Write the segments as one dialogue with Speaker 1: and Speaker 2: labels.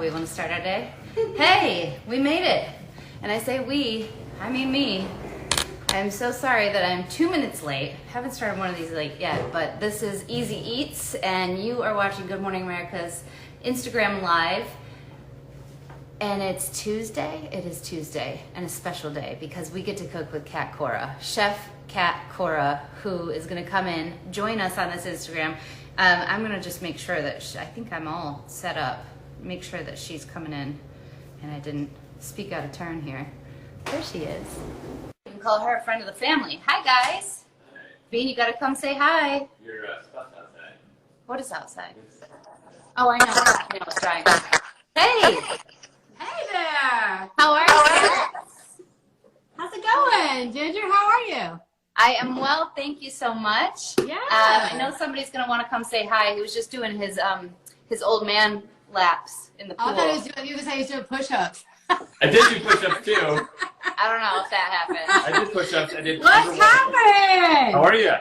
Speaker 1: we want to start our day? Hey, we made it. And I say we, I mean me. I'm so sorry that I'm 2 minutes late. Haven't started one of these late yet, but this is Easy Eats, and you are watching Good Morning America's Instagram Live. And it's Tuesday. It is Tuesday, and a special day because we get to cook with Cat Cora, Chef Cat Cora, who is going to come in, join us on this Instagram. I'm going to just make sure that I think I'm all set up. Make sure that she's coming in, and I didn't speak out of turn here. There she is. You can call her a friend of the family. Hi, guys.
Speaker 2: Hi.
Speaker 1: Bean, you got to come say hi.
Speaker 2: Your stuff's outside.
Speaker 1: What is outside? Oh, I know. I was trying. Hey.
Speaker 3: Hey there!
Speaker 1: How are you?
Speaker 3: How's it going, Ginger? How are you?
Speaker 1: I am well, thank you so much.
Speaker 3: Yeah.
Speaker 1: I know somebody's gonna want to come say hi. He was just doing his old man laps in the pool.
Speaker 3: I thought he was doing push-ups.
Speaker 2: I did do push-ups too.
Speaker 1: I don't know if that happened.
Speaker 2: I did push-ups. I did.
Speaker 3: What's happening?
Speaker 2: How are you?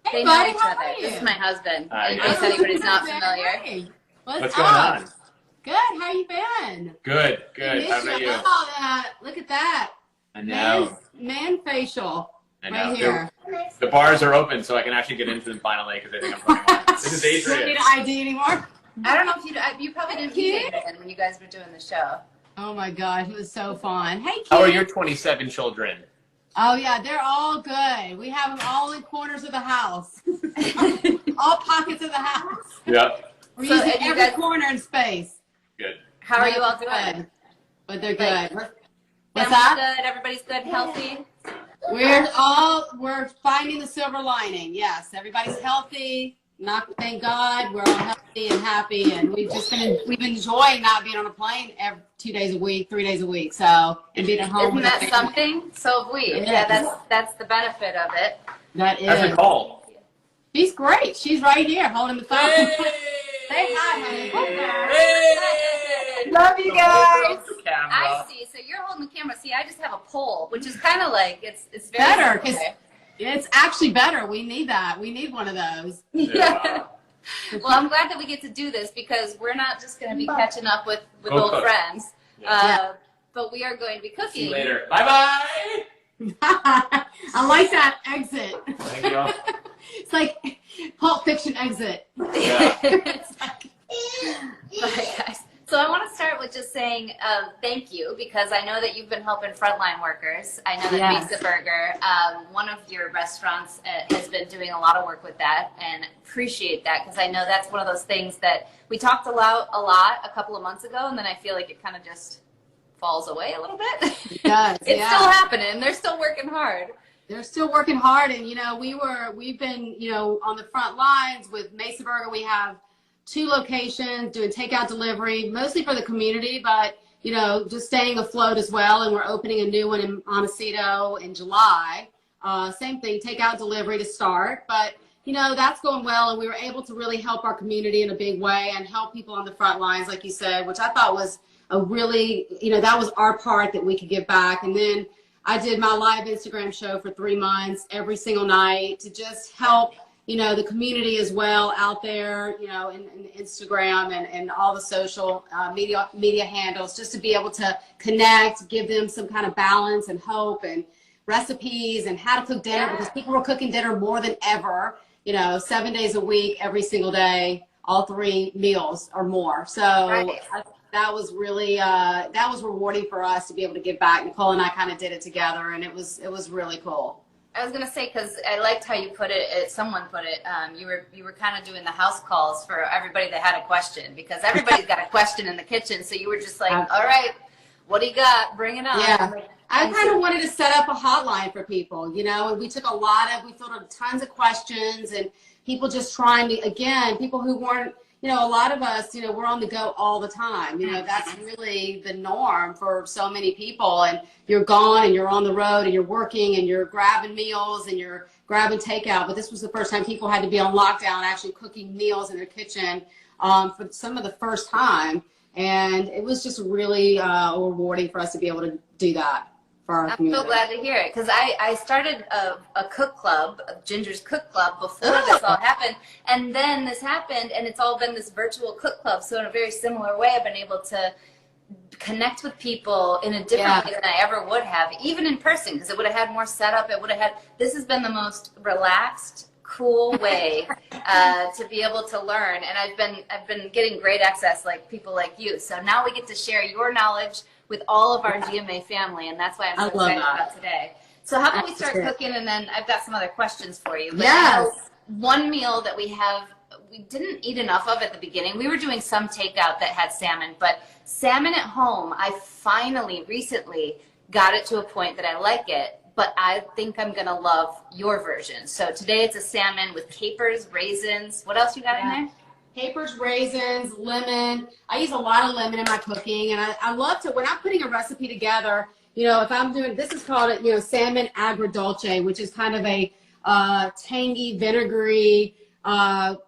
Speaker 3: Hey,
Speaker 1: They
Speaker 3: buddy,
Speaker 1: know each
Speaker 3: how
Speaker 1: other.
Speaker 3: are you?
Speaker 1: This is my husband.
Speaker 2: Hi,
Speaker 1: In
Speaker 2: guys.
Speaker 1: case anybody's not
Speaker 3: Hey,
Speaker 1: familiar.
Speaker 3: hey.
Speaker 2: What's going
Speaker 3: up?
Speaker 2: on?
Speaker 3: Good. How you been?
Speaker 2: Good. Good. How about you?
Speaker 3: Oh, that. Look at that.
Speaker 2: I know.
Speaker 3: Man facial.
Speaker 2: I know.
Speaker 3: Right here.
Speaker 2: The bars are open, so I can actually get into them finally because I think I'm putting on. This is
Speaker 3: You don't need
Speaker 2: Adrian.
Speaker 3: an ID anymore?
Speaker 1: I don't know if you probably didn't meet Adrian when you guys were doing the show.
Speaker 3: Oh my gosh, it was so fun. Hey, kids.
Speaker 2: How are your 27 children?
Speaker 3: Oh yeah, they're all good. We have them all in corners of the house. All pockets of the house.
Speaker 2: Yep.
Speaker 3: We're
Speaker 1: So,
Speaker 3: using
Speaker 1: and you
Speaker 3: every
Speaker 1: guys-
Speaker 3: corner in space.
Speaker 2: Good.
Speaker 1: How are you all doing?
Speaker 3: Good. But they're
Speaker 1: Like,
Speaker 3: good. What's
Speaker 1: Family's
Speaker 3: that?
Speaker 1: good. Everybody's good and healthy.
Speaker 3: We're finding the silver lining. Yes, everybody's healthy. Thank God, we're all healthy and happy, and we've been enjoying not being on a plane 2 days a week, 3 days a week. So and being at home.
Speaker 1: Isn't that something? So have we. Yeah, that's the benefit of it.
Speaker 3: That is.
Speaker 2: How's Nicole?
Speaker 3: She's great. She's right here holding the phone.
Speaker 2: Hey!
Speaker 3: Say hi, honey.
Speaker 2: Hey!
Speaker 1: Love you guys.
Speaker 2: The camera.
Speaker 1: I see. So you're holding the camera. See, I just have a pole, which is kind of like it's very
Speaker 3: Better, because
Speaker 1: simple.
Speaker 3: it's actually better. We need that. We need one of those.
Speaker 1: Yeah. Well, I'm glad that we get to do this because we're not just going to be catching up with
Speaker 2: Go
Speaker 1: old
Speaker 2: cook.
Speaker 1: friends,
Speaker 2: Yeah.
Speaker 1: but we are going to be cooking.
Speaker 2: See you later. Bye-bye.
Speaker 3: I like that exit.
Speaker 2: Thank you.
Speaker 3: It's like Pulp Fiction exit.
Speaker 2: Yeah.
Speaker 3: It's like,
Speaker 1: Bye, guys. So I want to start with just saying thank you because I know that you've been helping frontline workers. I know that
Speaker 3: Yes.
Speaker 1: Mesa Burger, one of your restaurants, has been doing a lot of work with that, and appreciate that because I know that's one of those things that we talked about a lot a couple of months ago, and then I feel like it kind of just falls away a little bit.
Speaker 3: It does,
Speaker 1: It's
Speaker 3: yeah.
Speaker 1: still happening. They're still working hard.
Speaker 3: they're still working hard, and we've been on the front lines with Mesa Burger. We have 2 locations doing takeout delivery, mostly for the community, but just staying afloat as well. And we're opening a new one in Montecito in July. Same thing, takeout delivery to start, but that's going well, and we were able to really help our community in a big way and help people on the front lines, like you said, which I thought was a really, that was our part that we could give back. And then I did my live Instagram show for 3 months, every single night, to just help the community as well out there, in Instagram and all the social media handles, just to be able to connect, give them some kind of balance and hope and recipes and how to cook dinner, because people were cooking dinner more than ever, 7 days a week, every single day, all 3 meals or more. So that was really, that was rewarding for us to be able to give back. Nicole and I kind of did it together, and it was really cool.
Speaker 1: I was gonna say, because I liked how you put it. Someone put it. You were kind of doing the house calls for everybody that had a question, because everybody's got a question in the kitchen. So you were just like, all right, what do you got? Bring it on.
Speaker 3: Yeah. I kind of wanted to set up a hotline for people, and we took we filled out tons of questions, and people just trying to, again, people who weren't, a lot of us, we're on the go all the time. That's really the norm for so many people, and you're gone and you're on the road and you're working and you're grabbing meals and you're grabbing takeout. But this was the first time people had to be on lockdown, actually cooking meals in their kitchen for some of the first time. And it was just really rewarding for us to be able to do that.
Speaker 1: I'm so glad to hear it, because I started a cook club, Ginger's Cook Club, before this all happened, and then this happened, and it's all been this virtual cook club. So in a very similar way, I've been able to connect with people in a different way than I ever would have, even in person, because it would have had more setup. It would have had, this has been the most relaxed, cool way to be able to learn. And I've been getting great access, like people like you. So now we get to share your knowledge with all of our GMA family, and that's why I'm so excited about today. So how about we start cooking, and then I've got some other questions for you. But one meal that we didn't eat enough of at the beginning. We were doing some takeout that had salmon, but salmon at home, I finally recently got it to a point that I like it, but I think I'm gonna love your version. So today it's a salmon with capers, raisins. What else you got in there?
Speaker 3: Capers, raisins, lemon. I use a lot of lemon in my cooking, and I love to, when I'm putting a recipe together, you know, if I'm doing, this is called, you know, Salmon Agro-Dolce, which is kind of a tangy, vinegary,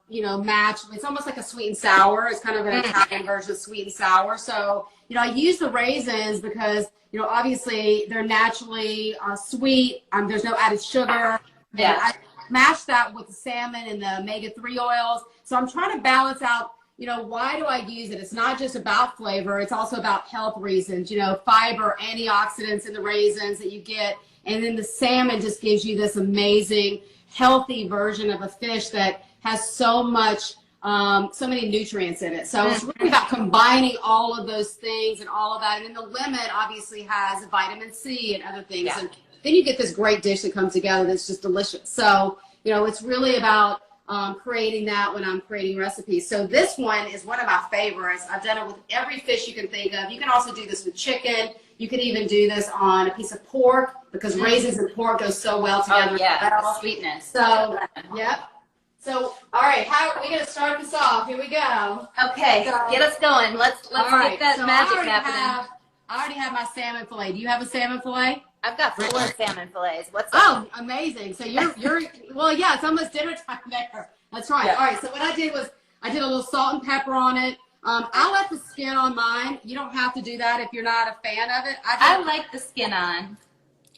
Speaker 3: you know, match. It's almost like a sweet and sour. It's kind of an Italian version of sweet and sour. So, you know, I use the raisins because, you know, obviously they're naturally sweet. There's no added sugar.
Speaker 1: Yeah.
Speaker 3: I mash that with the salmon and the omega-3 oils. So I'm trying to balance out, you know, why do I use it? It's not just about flavor. It's also about health reasons, you know, fiber, antioxidants in the raisins that you get. And then the salmon just gives you this amazing, healthy version of a fish that has so much, so many nutrients in it. So it's really about combining all of those things and all of that. And then the lemon obviously has vitamin C and other things.
Speaker 1: Yeah.
Speaker 3: And then you get this great dish that comes together that's just delicious. So, you know, it's really about creating that when I'm creating recipes. So this one is one of my favorites. I've done it with every fish you can think of. You can also do this with chicken. You can even do this on a piece of pork because raisins and pork go so well together.
Speaker 1: Oh yeah, sweetness.
Speaker 3: So, yep. So, all right, how are we going to start this off? Here we go.
Speaker 1: Okay,
Speaker 3: So,
Speaker 1: get us going. Let's get that magic happening.
Speaker 3: I already have my salmon fillet. Do you have a salmon fillet?
Speaker 1: I've got 4 salmon fillets. What's that?
Speaker 3: Oh, amazing. So you're well, yeah, it's almost dinner time there. That's right.
Speaker 1: Yeah.
Speaker 3: All right, so what I did was I did a little salt and pepper on it. I left the skin on mine. You don't have to do that if you're not a fan of it.
Speaker 1: I like the skin on.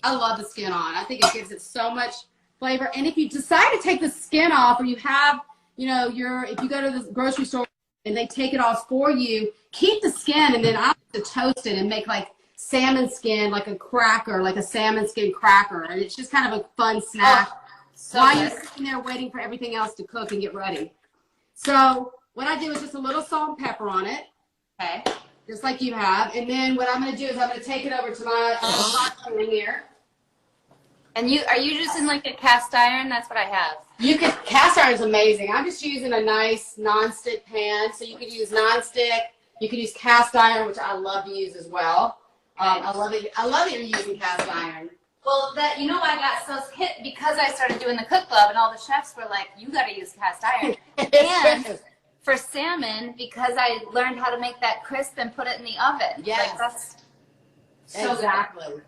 Speaker 3: I love the skin on. I think it gives it so much flavor. And if you decide to take the skin off, or you have, you know, if you go to the grocery store and they take it off for you, keep the skin, and then I like to toast it and make like salmon skin, like a cracker, like a salmon skin cracker. And it's just kind of a fun snack while you're sitting there waiting for everything else to cook and get ready. So what I do is just a little salt and pepper on it.
Speaker 1: Okay.
Speaker 3: Just like you have. And then what I'm going to do is I'm going to take it over to my hot pan here.
Speaker 1: And are you using like a cast iron? That's what I have.
Speaker 3: Cast iron is amazing. I'm just using a nice non-stick pan. So you could use non-stick. You could use cast iron, which I love to use as well. I love it. I love that you're using cast iron.
Speaker 1: Well, you know, I got so hit because I started doing the cook club, and all the chefs were like, "You got to use cast iron." And for salmon, because I learned how to make that crisp and put it in the oven.
Speaker 3: Yes,
Speaker 1: like, that's so
Speaker 3: exactly. Good.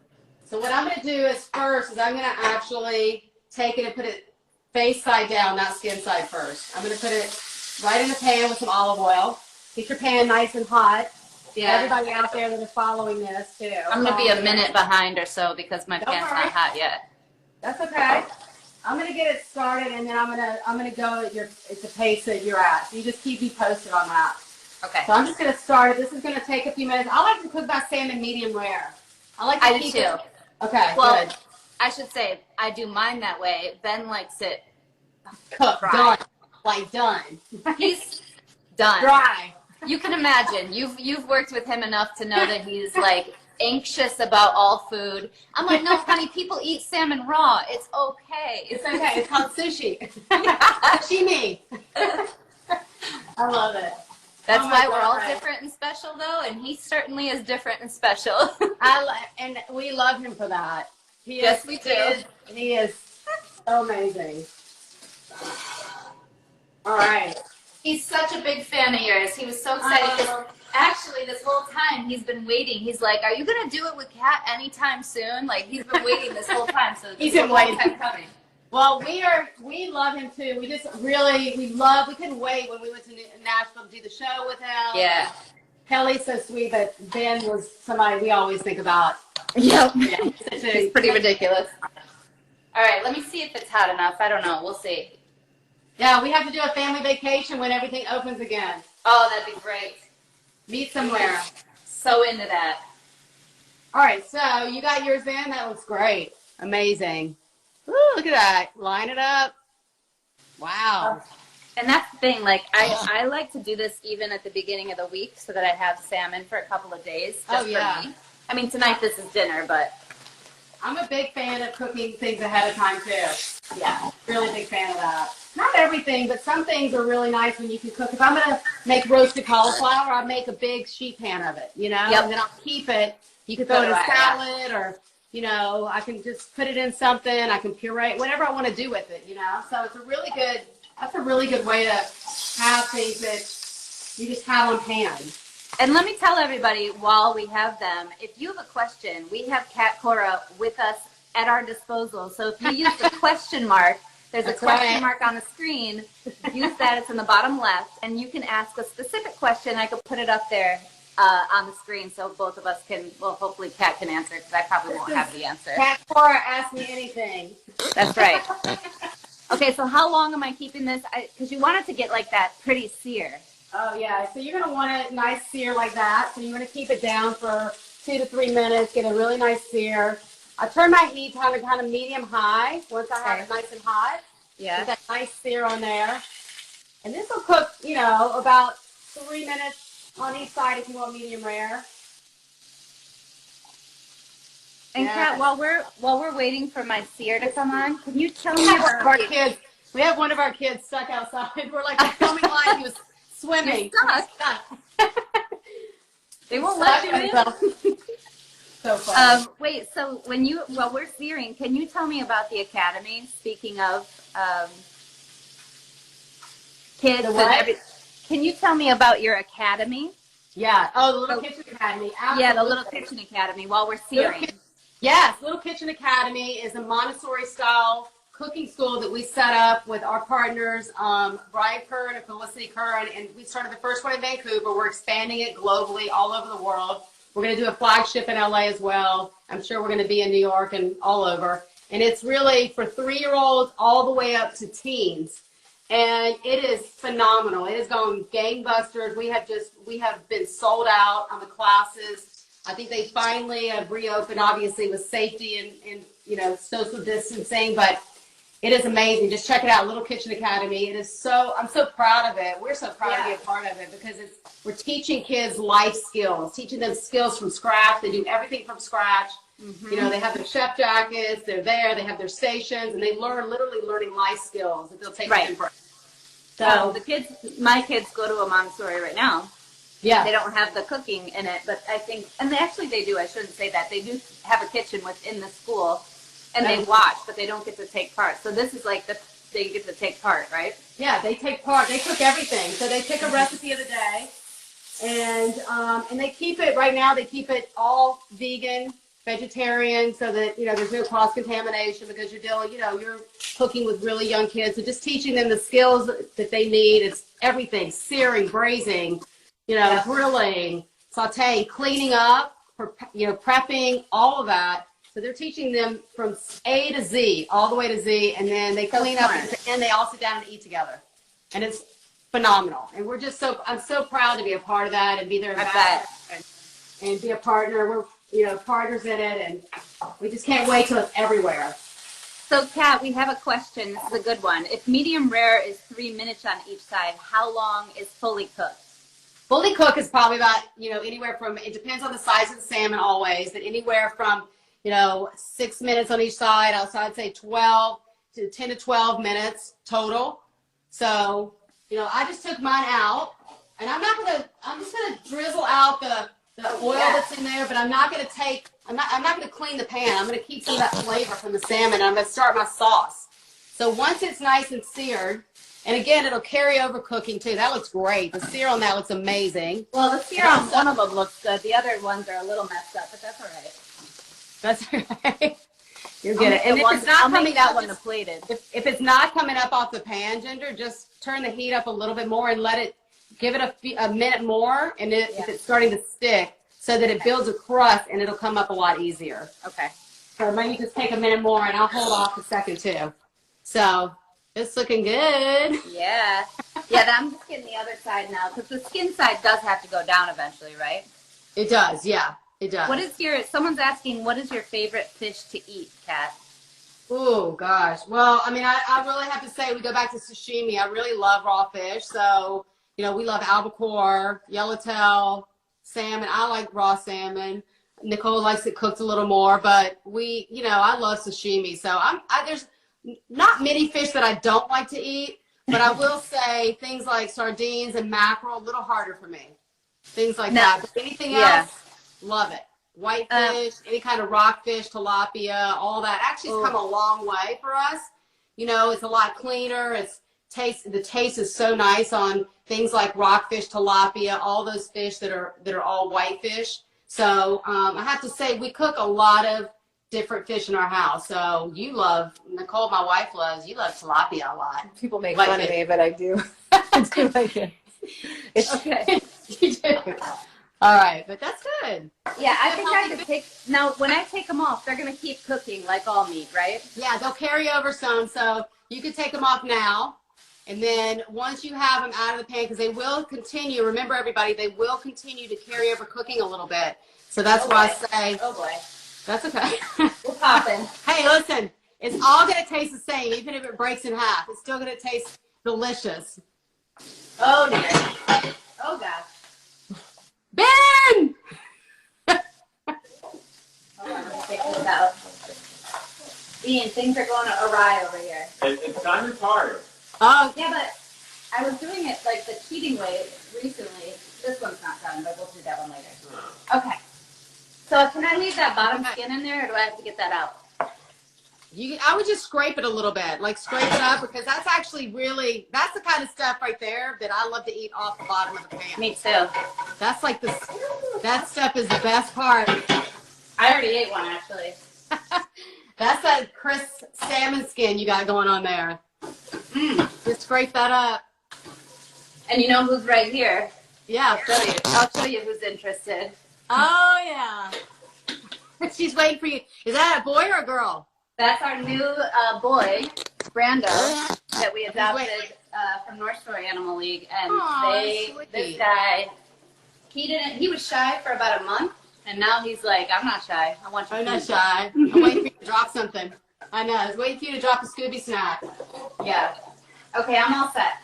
Speaker 3: So what I'm going to do is first I'm going to actually take it and put it face side down, not skin side first. I'm going to put it right in the pan with some olive oil. Get your pan nice and hot. Yeah. Everybody out there that is following this too.
Speaker 1: I'm going to be a minute behind or so because my pan's not hot yet.
Speaker 3: That's okay. I'm going to get it started, and then I'm going to go at the pace that you're at. So you just keep me posted on that.
Speaker 1: Okay.
Speaker 3: So I'm just going to start it. This is going to take a few minutes. I like to cook my salmon medium rare.
Speaker 1: I do too.
Speaker 3: Okay,
Speaker 1: well,
Speaker 3: good.
Speaker 1: I should say I do mine that way. Ben likes it
Speaker 3: cooked, done, like done.
Speaker 1: He's done.
Speaker 3: Dry.
Speaker 1: You can imagine. You've worked with him enough to know that he's like anxious about all food. I'm like, no, honey, people eat salmon raw. It's okay.
Speaker 3: It's okay. It's called sushi. Sashimi. I love it.
Speaker 1: That's why we're all different and special, though, and he certainly is different and special.
Speaker 3: And we love him for that.
Speaker 1: Yes, we do.
Speaker 3: He is so amazing. All right.
Speaker 1: He's such a big fan of yours. He was so excited. Actually, this whole time, he's been waiting. He's like, are you going to do it with Kat anytime soon? Like, he's been waiting this whole time. So
Speaker 3: he's been waiting.
Speaker 1: Coming.
Speaker 3: Well, we love him too. We couldn't wait when we went to Nashville to do the show with him.
Speaker 1: Yeah.
Speaker 3: Kelly's so sweet, but Ben was somebody we always think about.
Speaker 1: Yep.
Speaker 3: Yeah.
Speaker 1: He's pretty ridiculous. All right, let me see if it's hot enough. I don't know. We'll see.
Speaker 3: Yeah, we have to do a family vacation when everything opens again.
Speaker 1: Oh, that'd be great.
Speaker 3: Meet somewhere.
Speaker 1: So into that.
Speaker 3: All right, so you got yours in. That looks great. Amazing. Ooh, look at that. Line it up. Wow.
Speaker 1: And that's the thing, like I like to do this even at the beginning of the week so that I have salmon for a couple of days just for me. I mean, tonight this is dinner, but
Speaker 3: I'm a big fan of cooking things ahead of time too.
Speaker 1: yeah.
Speaker 3: Really big fan of that. Not everything, but some things are really nice when you can cook. If I'm going to make roasted cauliflower, I'll make a big sheet pan of it, you know, and then I'll keep it. You can throw it in a salad or, you know, I can just put it in something. I can puree it, whatever I want to do with it, you know. So it's a really good, that's a really good way to have things that you just have on hand.
Speaker 1: And let me tell everybody while we have them, if you have a question, we have Cat Cora with us at our disposal. So if you use the question mark, there's a question mark on the screen. Use that. It's in the bottom left. And you can ask a specific question. I could put it up there on the screen so both of us can, well, hopefully Cat can answer because I probably won't have the answer.
Speaker 3: Cat Cora, ask me anything.
Speaker 1: That's right. Okay, so how long am I keeping this? Because you want it to get like that pretty sear.
Speaker 3: Oh, yeah. So you're going to want it nice sear like that. So you're going to keep it down for 2 to 3 minutes, get a really nice sear. I turn my heat down to kind of medium-high once I have it nice and hot.
Speaker 1: Yeah.
Speaker 3: Get that nice sear on there. And this will cook, you know, about 3 minutes on each side if you want medium rare.
Speaker 1: And Kat, while we're waiting for my sear to come on, can you tell me about
Speaker 3: our kids? We have one of our kids stuck outside. We're like a filming line. He was swimming.
Speaker 1: Stuck. They won't let you in.
Speaker 3: So fun.
Speaker 1: Wait, so while we're searing, can you tell me about the academy? Speaking of kids, can you tell me about your academy?
Speaker 3: Yeah. Oh, the Little Kitchen Academy. Absolutely.
Speaker 1: Yeah, the Little Kitchen Academy. While we're searing.
Speaker 3: Yes, Little Kitchen Academy is a Montessori-style cooking school that we set up with our partners, Brian Curran and Felicity Curran, and we started the first one in Vancouver. We're expanding it globally, all over the world. We're going to do a flagship in LA as well. I'm sure we're going to be in New York and all over. And it's really for 3-year-olds all the way up to teens. And it is phenomenal. It has gone gangbusters. We have been sold out on the classes. I think they finally have reopened, obviously with safety and you know, social distancing, but it is amazing. Just check it out, Little Kitchen Academy. It is I'm so proud of it. We're so proud to be a part of it because we're teaching kids life skills, teaching them skills from scratch. They do everything from scratch. Mm-hmm. You know, they have their chef jackets, they're there, they have their stations, and they literally learning life skills that they'll take with them.
Speaker 1: So my kids go to a Montessori right now.
Speaker 3: Yeah.
Speaker 1: They don't have the cooking in it, but I think, and they do, I shouldn't say that. They do have a kitchen within the school, and they watch, but they don't get to take part. So this is like they get to take part, right?
Speaker 3: Yeah, they take part. They cook everything. So they pick a recipe of the day, and they keep it, right now, they keep it all vegan, vegetarian, so that, you know, there's no cross contamination because you're cooking with really young kids. So just teaching them the skills that they need. It's everything, searing, braising, you know, grilling, sauteing, cleaning up, prepping, all of that. So they're teaching them from A to Z, all the way to Z, and then they clean up, and they all sit down and eat together. And it's phenomenal. And I'm so proud to be a part of that and be their ambassador and be a partner. We're, partners in it, and we just can't wait till it's everywhere.
Speaker 1: So, Kat, we have a question. This is a good one. If medium rare is 3 minutes on each side, how long is fully cooked?
Speaker 3: Fully cooked is probably about, anywhere from, it depends on the size of the salmon always, but anywhere from, 6 minutes on each side. I'd say 10 to 12 minutes total. So, I just took mine out, and I'm just gonna drizzle out the oil that's in there, but I'm not gonna clean the pan. I'm gonna keep some of that flavor from the salmon, and I'm gonna start my sauce. So once it's nice and seared, and again, it'll carry over cooking too. That looks great. The sear on that looks amazing.
Speaker 1: Well, the sear on one of them looks good. The other ones are a little messed up, but that's all right.
Speaker 3: That's all right. You're good. And
Speaker 1: if it's not coming out when it's plated.
Speaker 3: If it's not coming up off the pan, Ginger, just turn the heat up a little bit more and give it a minute more, and if it's starting to stick, so that it builds a crust and it'll come up a lot easier.
Speaker 1: Okay.
Speaker 3: So maybe just take a minute more, and I'll hold off a second too. So it's looking good.
Speaker 1: Yeah. Yeah, I'm just getting the other side now, because the skin side does have to go down eventually, right?
Speaker 3: It does, yeah, it does.
Speaker 1: Someone's asking, what is your favorite fish to eat, Kat?
Speaker 3: Oh gosh. Well, I mean, I really have to say we go back to sashimi. I really love raw fish. So, you know, we love albacore, yellowtail, salmon. I like raw salmon. Nicole likes it cooked a little more, but I love sashimi. So there's not many fish that I don't like to eat, but I will say things like sardines and mackerel, a little harder for me. Things like that. But anything else, love it. Whitefish, any kind of rockfish, tilapia, all that actually has come a long way for us. You know, it's a lot cleaner. The taste is so nice on things like rockfish, tilapia, all those fish that are all whitefish. So I have to say we cook a lot of different fish in our house. So Nicole, my wife you love tilapia a lot.
Speaker 4: People make fun of me, but I do. I do like it. It's
Speaker 3: okay. You do. All right, but that's good.
Speaker 1: Yeah, I think I could now when I take them off, they're going to keep cooking like all meat, right?
Speaker 3: Yeah, they'll carry over some, so you could take them off now. And then once you have them out of the pan, because they will continue, remember everybody, they will continue to carry over cooking a little bit. So that's why I say,
Speaker 1: oh boy,
Speaker 3: that's okay.
Speaker 1: We're popping.
Speaker 3: Hey, listen, it's all going to taste the same, even if it breaks in half. It's still going to taste delicious.
Speaker 1: Oh dear. Oh gosh.
Speaker 3: Ben!
Speaker 1: Hold on, let's take this out. Ian, things are going awry over here.
Speaker 2: It's done hard.
Speaker 3: Oh,
Speaker 1: yeah, but I was doing it like the cheating way recently. This one's not done, but we'll do that one later. Okay. So can I leave that bottom skin in there, or do I have to get that out?
Speaker 3: I would just scrape it a little bit, like scrape it up, because that's actually that's the kind of stuff right there that I love to eat off the bottom of the pan.
Speaker 1: Me too.
Speaker 3: That's like that stuff is the best part.
Speaker 1: I already ate one, actually.
Speaker 3: That's that crisp salmon skin you got going on there. Just scrape that up.
Speaker 1: And you know who's right here?
Speaker 3: Yeah,
Speaker 1: I'll show you who's interested.
Speaker 3: Oh, yeah. She's waiting for you. Is that a boy or a girl?
Speaker 1: That's our new boy, Brando, that we adopted from North Shore Animal League. And this guy, he was shy for about a month, and now he's like, I'm not shy. I want you to.
Speaker 3: I'm not shy. I'm waiting for you to drop something. I know. I was waiting for you to drop a Scooby snack.
Speaker 1: Yeah. Okay, I'm all set.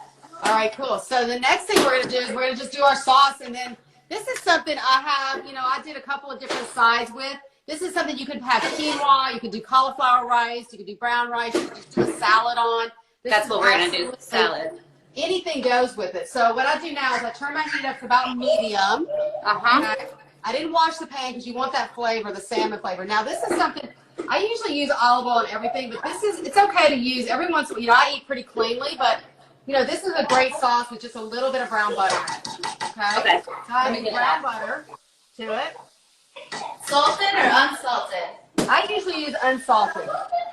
Speaker 3: All right, cool. So the next thing we're going to do is we're going to just do our sauce, and then this is something I have, I did a couple of different sides with. This is something you can have quinoa, you can do cauliflower rice, you can do brown rice, you can just do a salad on.
Speaker 1: That's what we're going to do, salad.
Speaker 3: Anything goes with it. So what I do now is I turn my heat up to about medium. I didn't wash the pan because you want that flavor, the salmon flavor. Now this is something, I usually use olive oil and everything, but it's okay to use every once in a while. I eat pretty cleanly, but this is a great sauce with just a little bit of brown butter in it. Okay? So I add brown butter to it.
Speaker 1: Salted or unsalted?
Speaker 3: I usually use unsalted.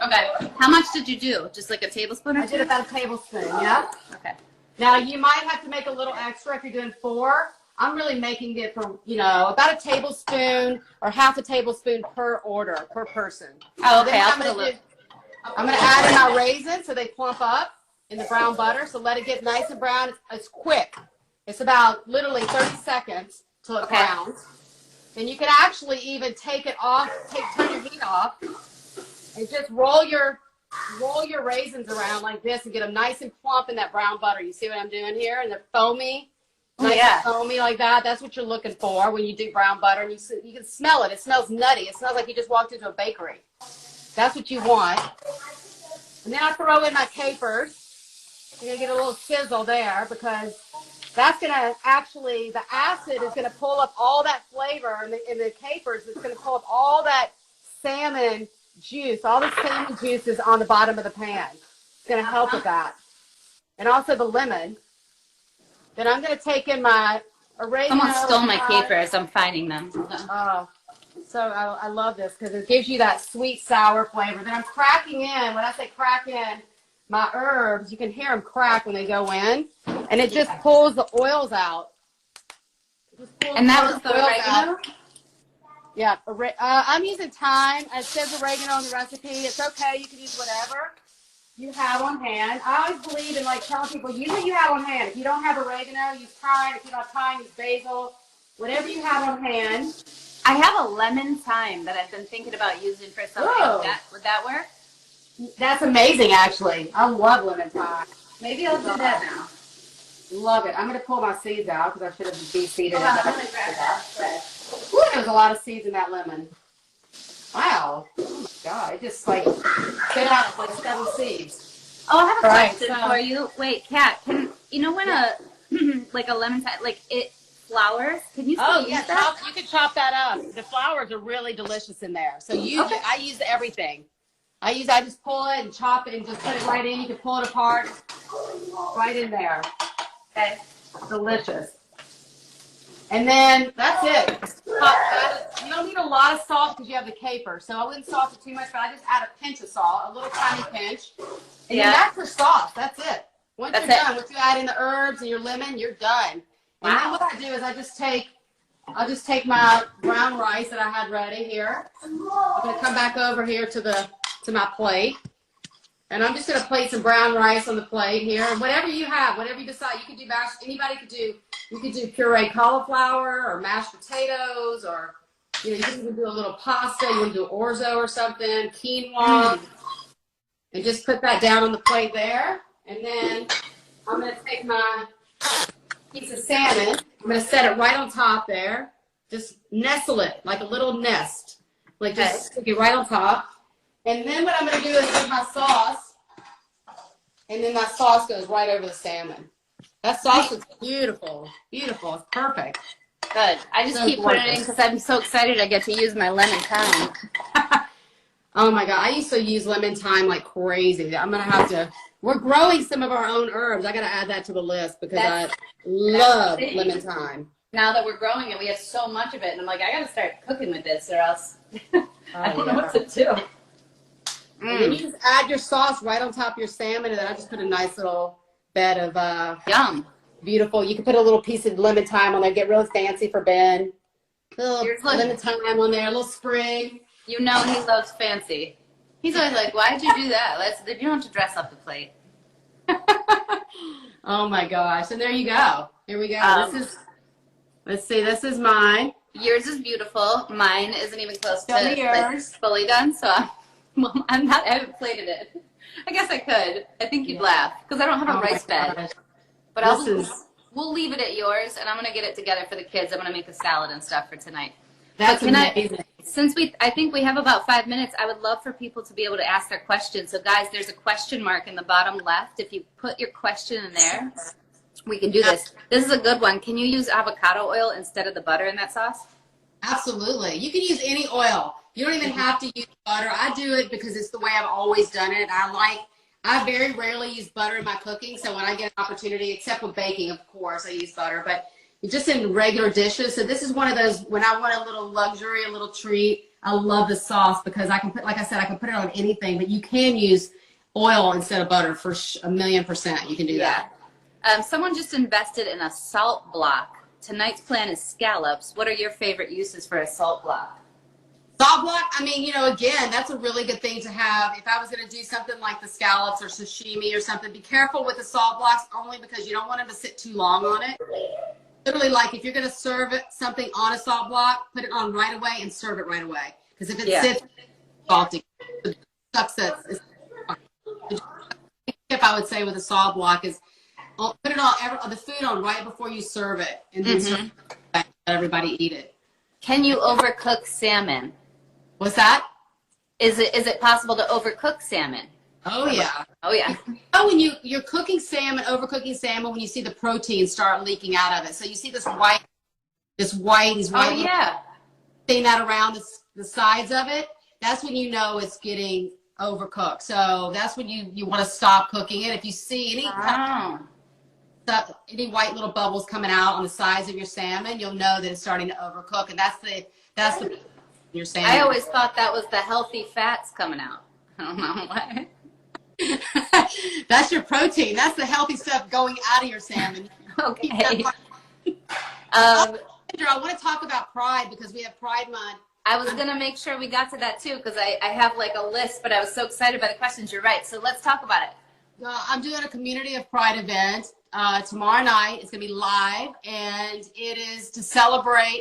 Speaker 1: Okay. How much did you do? Just like a tablespoon or two?
Speaker 3: I did about a tablespoon, yeah.
Speaker 1: Okay.
Speaker 3: Now you might have to make a little extra if you're doing 4. I'm really making it for, about a tablespoon or half a tablespoon per order, per person.
Speaker 1: Oh, okay.
Speaker 3: I'm going to add in my raisins so they plump up in the brown butter. So let it get nice and brown. It's quick. It's about literally 30 seconds till it browns. And you can actually even take it off, turn your heat off, and just roll your raisins around like this and get them nice and plump in that brown butter. You see what I'm doing here? And they're foamy. Nice and foamy like that. That's what you're looking for when you do brown butter. And you can smell it. It smells nutty. It smells like you just walked into a bakery. That's what you want. And then I throw in my capers. You're going to get a little sizzle there because that's going to actually, the acid is going to pull up all that flavor in the capers. It's going to pull up all that salmon juice. All the salmon juice is on the bottom of the pan. It's going to help with that. And also the lemon. Then I'm going to take in my oregano.
Speaker 1: Someone stole my capers. I'm finding them.
Speaker 3: Oh, so I love this because it gives you that sweet, sour flavor. Then I'm cracking in. When I say crack in, my herbs, you can hear them crack when they go in. And it just pulls the oils out.
Speaker 1: And that was the oregano?
Speaker 3: Yeah. I'm using thyme. It says oregano on the recipe. It's okay. You can use whatever you have on hand. I always believe in telling people, use what you have on hand. If you don't have oregano, use thyme. If you don't have thyme, use basil. whatever you have on hand.
Speaker 1: I have a lemon thyme that I've been thinking about using for something.
Speaker 3: Whoa.
Speaker 1: Would that work?
Speaker 3: That's amazing, actually. I love lemon thyme.
Speaker 1: Maybe I'll do that now.
Speaker 3: Love it. I'm going to pull my seeds out because I should have de-seeded it.
Speaker 1: Hold on, I'm gonna grab that.
Speaker 3: Woo, there's a lot of seeds in that lemon. Wow. Oh my God. It just like spit out like 7 seeds.
Speaker 1: Oh, I have a
Speaker 3: Right,
Speaker 1: question
Speaker 3: so-
Speaker 1: for you. Wait, Kat, you know when a like a lemon thyme, like it flowers? Can you still
Speaker 3: Oh
Speaker 1: use
Speaker 3: yeah,
Speaker 1: that?
Speaker 3: you can chop that up. The flowers are really delicious in there. So I use everything. I just pull it and chop it and just put it right in. You can pull it apart, right in there.
Speaker 1: Okay.
Speaker 3: Delicious. And then that's it. You don't need a lot of salt because you have the caper. So I wouldn't salt it too much, but I just add a pinch of salt, a little tiny pinch. And then that's your sauce. That's it. Once you're done, once you add in the herbs and your lemon, you're done. And then what I do is I'll just take my brown rice that I had ready here. I'm gonna come back over here to my plate. And I'm just gonna place some brown rice on the plate here. And whatever you have, whatever you decide, you can do you could do pureed cauliflower or mashed potatoes, or you can even do a little pasta, you want to do orzo or something, quinoa. And just put that down on the plate there. And then I'm gonna take my piece of salmon. I'm going to set it right on top there. Just nestle it like a little nest. Like just stick it right on top. And then what I'm going to do is take my sauce. And then that sauce goes right over the salmon. That sauce is beautiful. Beautiful. It's perfect.
Speaker 1: Good. I just keep putting it in because I'm so excited I get to use my lemon thyme.
Speaker 3: Oh my God. I used to use lemon thyme like crazy. I'm going to have to. We're growing some of our own herbs. I got to add that to the list because I love lemon thyme.
Speaker 1: Now that we're growing it, we have so much of it, and I'm like, I got to start cooking with this, or else I don't know what to do.
Speaker 3: And then you just add your sauce right on top of your salmon, and then I just put a nice little bed of
Speaker 1: Yum.
Speaker 3: Beautiful. You can put a little piece of lemon thyme on there. Get really fancy for Ben. Little lemon thyme on there. A little sprig.
Speaker 1: You know he loves fancy. He's always like, why'd you do that? You don't have to dress up the plate.
Speaker 3: Oh my gosh. And there you go. Here we go. Let's see, this is mine.
Speaker 1: Yours is beautiful. Mine isn't even close to
Speaker 3: yours.
Speaker 1: fully done, so I haven't plated it. I guess I could. I think you'd laugh because I don't have a rice bed. But we'll leave it at yours, and I'm going to get it together for the kids. I'm going to make a salad and stuff for tonight.
Speaker 3: That's amazing.
Speaker 1: Since I think we have about 5 minutes, I would love for people to be able to ask their questions. So guys, there's a question mark in the bottom left. If you put your question in there, we can do this. This is a good one. Can you use avocado oil instead of the butter in that sauce?
Speaker 3: Absolutely. You can use any oil. You don't even have to use butter. I do it because it's the way I've always done it. I very rarely use butter in my cooking. So when I get an opportunity, except with baking, of course, I use butter. But just in regular dishes. So this is one of those, when I want a little luxury, a little treat, I love the sauce because I can put, like I said, I can put it on anything, but you can use oil instead of butter for 1,000,000%. You can do that.
Speaker 1: Someone just invested in a salt block. Tonight's plan is scallops. What are your favorite uses for a salt block?
Speaker 3: Salt block, I mean, again, that's a really good thing to have. If I was going to do something like the scallops or sashimi or something, be careful with the salt blocks only because you don't want them to sit too long on it. Literally, like if you're going to serve something on a salt block, put it on right away and serve it right away. Because if it sits salty, the tip I would say with a salt block is put it on the food on right before you serve it, and then serve it, let everybody eat it.
Speaker 1: Can you overcook salmon?
Speaker 3: What's that?
Speaker 1: Is it possible to overcook salmon?
Speaker 3: Oh yeah.
Speaker 1: Oh yeah.
Speaker 3: Oh, when you're cooking salmon, overcooking salmon, when you see the protein start leaking out of it, so you see this white.
Speaker 1: Oh yeah.
Speaker 3: Thing that around the sides of it, that's when you know it's getting overcooked. So that's when you want to stop cooking it. If you see any white little bubbles coming out on the sides of your salmon, you'll know that it's starting to overcook, and that's the your salmon.
Speaker 1: I always thought that was the healthy fats coming out. I don't know why.
Speaker 3: That's your protein. That's the healthy stuff going out of your salmon.
Speaker 1: Okay.
Speaker 3: I want to talk about Pride because we have Pride Month.
Speaker 1: I was going to make sure we got to that too because I have like a list, but I was so excited by the questions. You're right. So let's talk about it.
Speaker 3: I'm doing a community of Pride event tomorrow night. It's going to be live, and it is to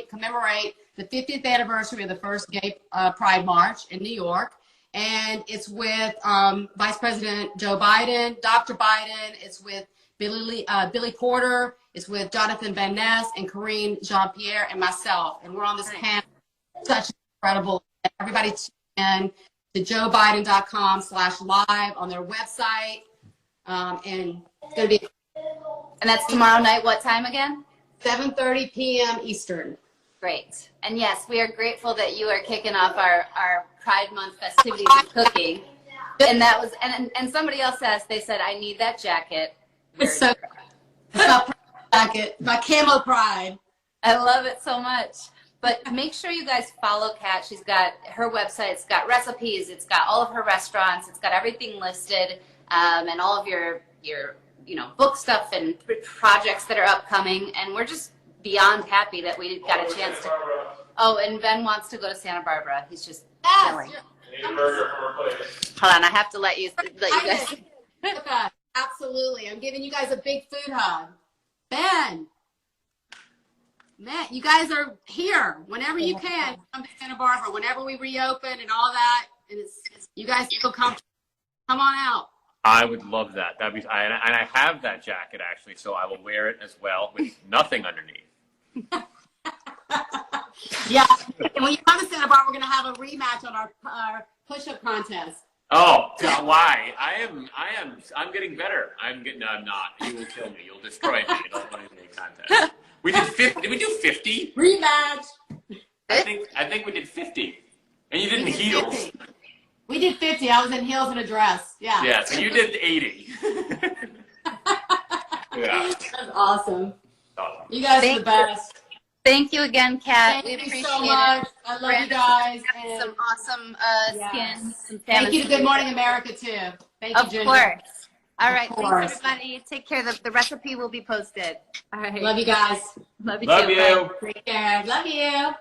Speaker 3: commemorate the 50th anniversary of the first Gay Pride March in New York. And it's with Vice President Joe Biden, Dr. Biden. It's with Billy Porter. It's with Jonathan Van Ness and Karine Jean-Pierre and myself. And we're on this panel. Such incredible. Everybody tune in to joebiden.com/live on their website. And it's going to be.
Speaker 1: And that's tomorrow night. What time again?
Speaker 3: 7:30 p.m. Eastern.
Speaker 1: Great. And yes, we are grateful that you are kicking off our Pride Month festivities with cooking. And that was, and somebody else asked, they said, I need that jacket.
Speaker 3: It's so it's my jacket, my camo pride.
Speaker 1: I love it so much. But make sure you guys follow Kat. She's got her website. It's got recipes. It's got all of her restaurants. It's got everything listed, and all of your book stuff and projects that are upcoming. And we're just beyond happy that we got a chance to. Oh, and Ben wants to go to Santa Barbara. He's just chilling. Hold on, I have to let you guys.
Speaker 3: Absolutely, I'm giving you guys a big food hug. Ben, Matt, you guys are here whenever you can. Come to Santa Barbara whenever we reopen and all that. And you guys feel comfortable. Come on out.
Speaker 2: I would love that. That'd be, and I have that jacket actually, so I will wear it as well with nothing underneath.
Speaker 3: Yeah, and when you come to Santa Barbara, we're gonna have a rematch on our push-up contest.
Speaker 2: Oh, why? I'm getting better. I'm not. You will kill me. You'll destroy me. I don't want to make contest. We did 50. Did we do 50?
Speaker 3: Rematch.
Speaker 2: I think we did 50. And you did heels.
Speaker 3: 50. We did 50. I was in heels and a dress. Yeah.
Speaker 2: Yeah, so you did 80. Yeah.
Speaker 3: That's awesome. You guys are the best.
Speaker 1: Thank you again, Kat.
Speaker 3: Thank
Speaker 1: we
Speaker 3: you
Speaker 1: appreciate
Speaker 3: so much.
Speaker 1: it.
Speaker 3: I love you guys. And
Speaker 1: Some awesome skin. Some
Speaker 3: thank you to Good Morning America, too. Thank you, Ginger.
Speaker 1: Of course. All right.
Speaker 3: Of course.
Speaker 1: Thanks, everybody. Take care. The recipe will be posted. All right.
Speaker 3: Love you guys.
Speaker 1: Love you
Speaker 2: Love
Speaker 1: too.
Speaker 2: you.
Speaker 1: Bye.
Speaker 3: Take care. Love you.